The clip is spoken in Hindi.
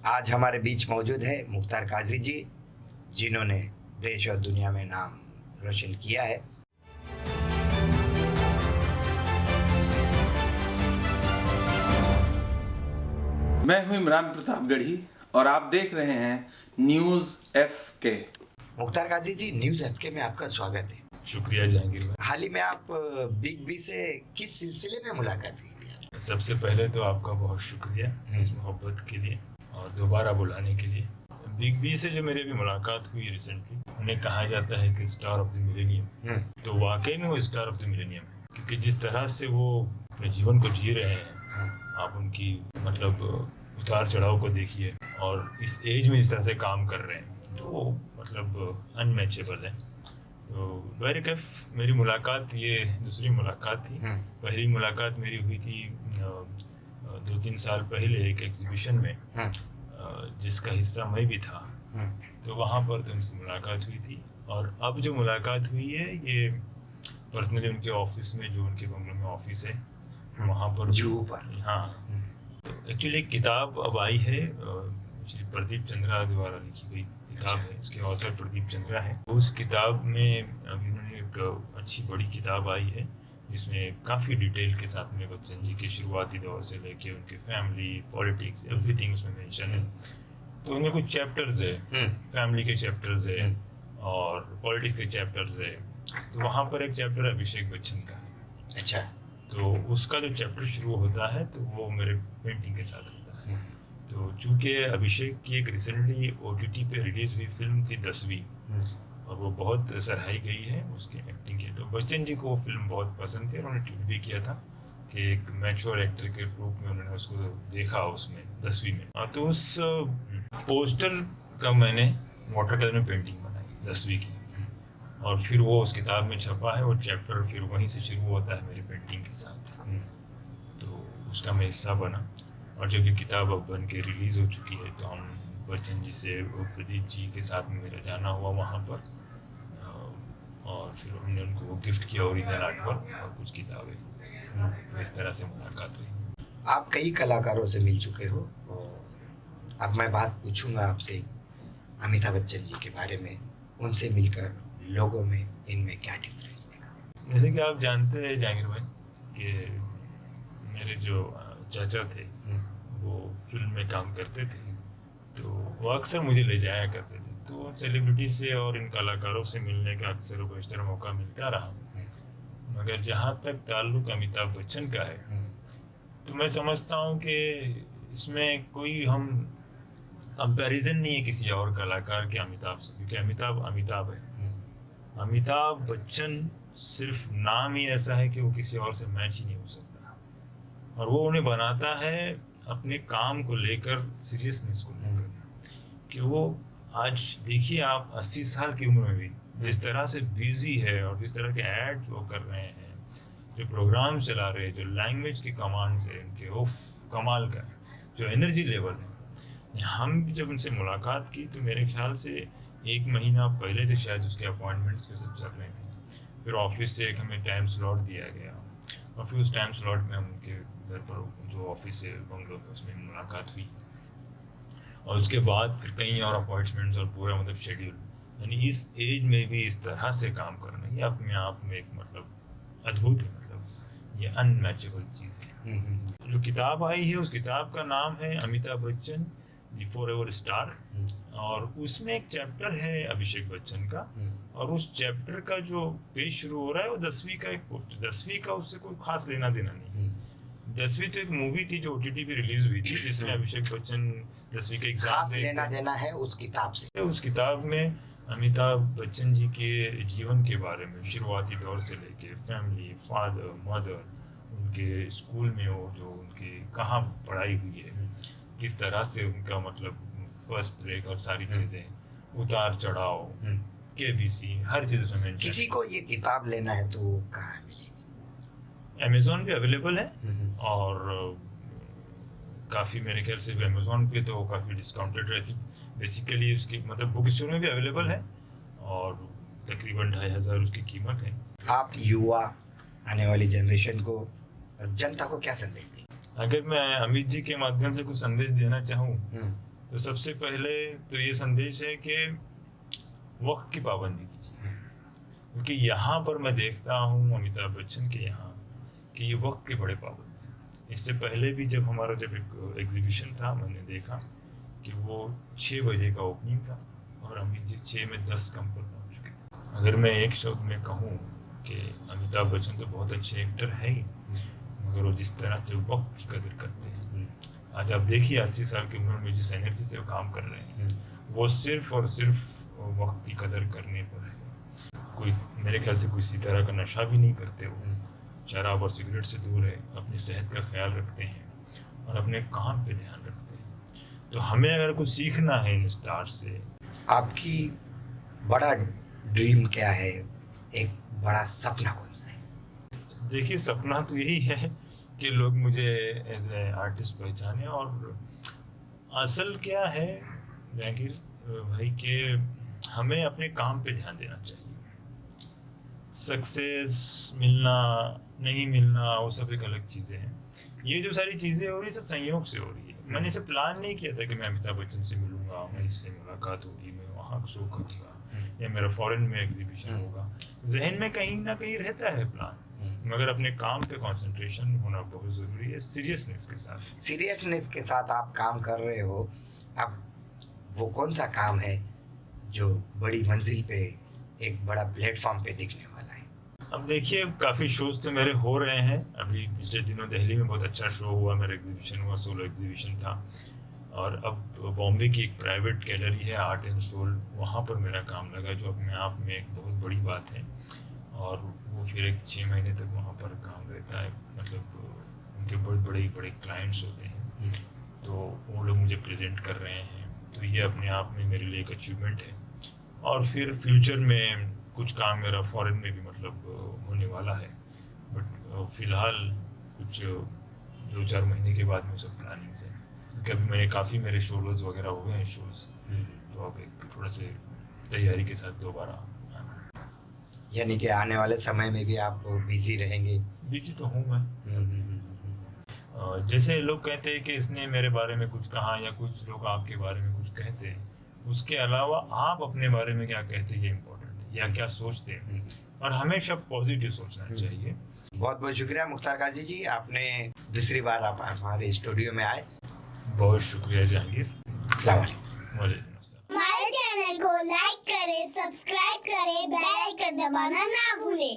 आज हमारे बीच मौजूद है मुख्तार काजी जी, जिन्होंने देश और दुनिया में नाम रोशन किया है। मैं हूं इमरान प्रतापगढ़ी और आप देख रहे हैं न्यूज़ एफके। मुख्तार काजी जी, न्यूज़ एफके में आपका स्वागत है। शुक्रिया जहांगीर भाई। हाल ही में आप बिग बी से किस सिलसिले में मुलाकात की थी? सबसे पहले तो आपका बहुत शुक्रिया इस मोहब्बत के लिए और दोबारा बुलाने के लिए। बिग बी से जो मेरी भी मुलाकात हुई रिसेंटली, उन्हें कहा जाता है कि स्टार ऑफ द मिलेनियम, तो वाकई में वो स्टार ऑफ द मिलेनियम है, क्योंकि जिस तरह से वो अपने जीवन को जी रहे हैं, आप उनकी मतलब उतार चढ़ाव को देखिए और इस एज में इस तरह से काम कर रहे हैं, तो वो मतलब अनमैचेबल है। तो वेरी कफ मेरी मुलाकात, ये दूसरी मुलाकात थी। पहली मुलाकात मेरी हुई थी 2-3 साल पहले एक एग्जीबिशन में, जिसका हिस्सा मैं भी था, तो वहाँ पर तो उनसे मुलाकात हुई थी। और अब जो मुलाकात हुई है ये पर्सनली उनके ऑफिस में, जो उनके बंगलों में ऑफिस है वहाँ पर जूहू पर। हाँ, तो एक्चुअली एक किताब अब आई है, श्री प्रदीप चंद्रा द्वारा लिखी गई किताब है, इसके ऑथर प्रदीप चंद्रा है। उस किताब में अभी उन्होंने एक अच्छी बड़ी किताब आई है, जिसमें काफ़ी डिटेल के साथ में बच्चन जी के शुरुआती दौर से लेके उनके फैमिली, पॉलिटिक्स, एवरीथिंग उसमें मेंशन है। तो उनमें कुछ चैप्टर्स है, फैमिली के चैप्टर्स है और पॉलिटिक्स के चैप्टर्स है। तो वहाँ पर एक चैप्टर अभिषेक बच्चन का है। अच्छा। तो उसका जो चैप्टर शुरू होता है तो वो मेरे पेंटिंग के साथ होता है। तो चूँकि अभिषेक की एक रिसेंटली OTT पे रिलीज हुई फिल्म थी 10वीं, और वो बहुत सराही गई है उसकी एक्टिंग की, तो बच्चन जी को वो फिल्म बहुत पसंद थी और उन्होंने ट्वीट भी किया था कि एक मैच्योर एक्टर के रूप में उन्होंने उसको देखा उसमें 10वीं में। तो उस पोस्टर का मैंने वाटर कलर में पेंटिंग बनाई 10वीं की, और फिर वो उस किताब में छपा है। वो चैप्टर फिर वहीं से शुरू होता है मेरी पेंटिंग के साथ। तो उसका मैं हिस्सा बना, और जब ये किताब अब बन के रिलीज़ हो चुकी है तो हम बच्चन जी से, प्रदीप जी के साथ में मेरा जाना हुआ वहाँ पर, और फिर हमने उनको वो गिफ्ट किया ओरिजिनल आर्टवर्क और कुछ किताबें। तो इस तरह से मुलाकात हुई। आप कई कलाकारों से मिल चुके हो, अब मैं बात पूछूंगा आपसे अमिताभ बच्चन जी के बारे में। उनसे मिलकर लोगों में इनमें क्या डिफरेंस देखा? जैसे कि आप जानते हैं जहांगीर भाई कि मेरे जो चाचा थे वो फिल्म में काम करते थे, तो वो अक्सर मुझे ले जाया करते थे। तो सेलिब्रिटी से और इन कलाकारों से मिलने का अक्सर बेशतर मौका मिलता रहा। मगर जहाँ तक ताल्लुक अमिताभ बच्चन का है, तो मैं समझता हूँ कि इसमें कोई हम कंपैरिजन नहीं है किसी और कलाकार के अमिताभ से, क्योंकि अमिताभ है। अमिताभ बच्चन सिर्फ नाम ही ऐसा है कि वो किसी और से मैच ही नहीं हो सकता, और वो उन्हें बनाता है अपने काम को लेकर, सीरियसनेस को लेकर, कि वो आज देखिए आप 80 साल की उम्र में भी जिस तरह से बिजी है और जिस तरह के ऐड वो कर रहे हैं, जो प्रोग्राम चला रहे हैं, जो लैंग्वेज की कमांड्स है उनके, वो कमाल का जो एनर्जी लेवल है। हम जब उनसे मुलाकात की तो मेरे ख्याल से 1 महीना पहले से शायद उसके अपॉइंटमेंट्स के सब चल रहे थे। फिर ऑफिस से एक हमें टाइम स्लॉट दिया गया, और फिर उस टाइम स्लॉट में हम उनके घर पर जो ऑफिस है बंगलो में, उसमें मुलाकात हुई। और उसके बाद फिर कई और अपॉइंटमेंट्स और पूरा मतलब शेड्यूल, यानी इस एज में भी इस तरह से काम करना, ये अपने आप में एक मतलब अद्भुत है, मतलब ये अनमैचेबल चीज़ है। जो किताब आई है उस किताब का नाम है Amitabh Bachchan the forever star, और उसमें एक चैप्टर है अभिषेक बच्चन का, और उस चैप्टर का जो पेज शुरू हो रहा है वो 10वीं का एक पोस्टर। 10वीं का उससे कोई खास लेना देना नहीं। 10वीं तो एक मूवी थी जो OTT पे रिलीज हुई थी, जिसमें अभिषेक बच्चन 10वीं का एग्जाम खास लेना देना है उस किताब से। उस किताब में अमिताभ बच्चन जी के जीवन के बारे में, शुरुआती दौर से लेके फैमिली, फादर, मदर, उनके स्कूल में वो जो उनके कहाँ पढ़ाई हुई है, किस तरह से उनका मतलब फर्स्ट ब्रेक और सारी चीज़ें, उतार चढ़ाव, KBC, हर चीज़ उसमें। किसी को ये किताब लेना है तो कहाँ मिलेगी? अमेज़ॉन पे अवेलेबल है, और काफ़ी मेरे ख्याल से अमेज़ॉन पे तो काफ़ी डिस्काउंटेड रहती, बेसिकली उसकी मतलब बुक स्टोर में भी अवेलेबल है, और तकरीबन 2500 उसकी कीमत है। आप युवा, आने वाली जनरेशन को, जनता को क्या संदेश दें? अगर मैं अमित जी के माध्यम से कुछ संदेश देना चाहूँ तो सबसे पहले तो ये संदेश है कि वक्त की पाबंदी कीजिए, क्योंकि यहाँ पर मैं देखता हूँ अमिताभ बच्चन के यहाँ कि ये वक्त के बड़े पाबंद हैं। इससे पहले भी जब एक एग्जीबिशन था, मैंने देखा कि वो 6 बजे का ओपनिंग था और हम 6 में 10 कम पर पहुँच चुके। अगर मैं एक शब्द में कहूँ कि अमिताभ बच्चन तो बहुत अच्छे एक्टर है ही, मगर वो जिस तरह से वक्त की कदर करते हैं, आज आप देखिए 80 साल की उम्र में जिस एनर्जी से वो काम कर रहे हैं, वो सिर्फ और सिर्फ वक्त की कदर करने पर है। कोई मेरे ख्याल से किसी तरह का नशा भी नहीं करते, वो शराब और सिगरेट से दूर है, अपनी सेहत का ख्याल रखते हैं और अपने काम पे ध्यान रखते हैं। तो हमें अगर कुछ सीखना है इन स्टार से। आपकी बड़ा ड्रीम क्या है, एक बड़ा सपना कौन सा है? देखिए, सपना तो यही है कि लोग मुझे एज ए आर्टिस्ट पहचाने, और असल क्या है जहांगीर भाई कि हमें अपने काम पे ध्यान देना चाहिए। सक्सेस मिलना नहीं मिलना वो सब एक अलग चीज़ें हैं। ये जो सारी चीज़ें हो रही है सब संयोग से हो रही है। मैंने इसे प्लान नहीं किया था कि मैं अमिताभ बच्चन से मिलूंगा, उनसे मुलाकात होगी, मैं वहाँ शो करूँगा या मेरा फॉरेन में एग्जीबिशन होगा। जहन में कहीं ना कहीं रहता है प्लान, मगर अपने काम पे कंसंट्रेशन होना बहुत ज़रूरी है, सीरियसनेस के साथ। सीरियसनेस के साथ आप काम कर रहे हो। अब वो कौन सा काम है जो बड़ी मंजिल पे एक बड़ा प्लेटफॉर्म पे दिखने वाला है? अब देखिए, काफ़ी शोज तो मेरे हो रहे हैं। अभी पिछले दिनों दिल्ली में बहुत अच्छा शो हुआ, मेरा एग्जीबिशन हुआ, सोलो एग्जीबिशन था। और अब बॉम्बे की एक प्राइवेट गैलरी है, आर्ट एंड सोल, वहाँ पर मेरा काम लगा, जो अपने आप में एक बहुत बड़ी बात है। और वो फिर एक 6 महीने तक वहाँ पर काम रहता है, मतलब उनके बहुत बड़े क्लाइंट्स होते हैं, तो वो लोग मुझे प्रेजेंट कर रहे हैं। तो ये अपने आप में मेरे लिए एक अचीवमेंट है। और फिर फ्यूचर में कुछ काम मेरा फॉरेन में भी मतलब होने वाला है, बट फिलहाल कुछ 2-4 महीने के बाद में सब प्लानिंग है, क्योंकि अभी मैंने काफ़ी मेरे शोलोज वगैरह हो गए हैं शोज, तो अब एक थोड़ा से तैयारी के साथ दोबारा। यानी कि आने वाले समय में भी आप बिजी रहेंगे? बिजी तो हूँ मैं। जैसे लोग कहते हैं कि इसने मेरे बारे में कुछ कहा, या कुछ लोग आपके बारे में कुछ कहते हैं, उसके अलावा आप अपने बारे में क्या कहते हैं ये इम्पोर्टेंट है, या क्या सोचते हैं, और हमेशा पॉजिटिव सोचना चाहिए। बहुत बहुत शुक्रिया मुख्तार काजी जी, आपने दूसरी बार आप हमारे स्टूडियो में आए। बहुत शुक्रिया जहांगीर। अस्सलाम वालेकुम। वालेकुम अस्सलाम। हमारे चैनल को लाइक करें, सब्सक्राइब करें, बेल आइकन दबाना ना भूलें।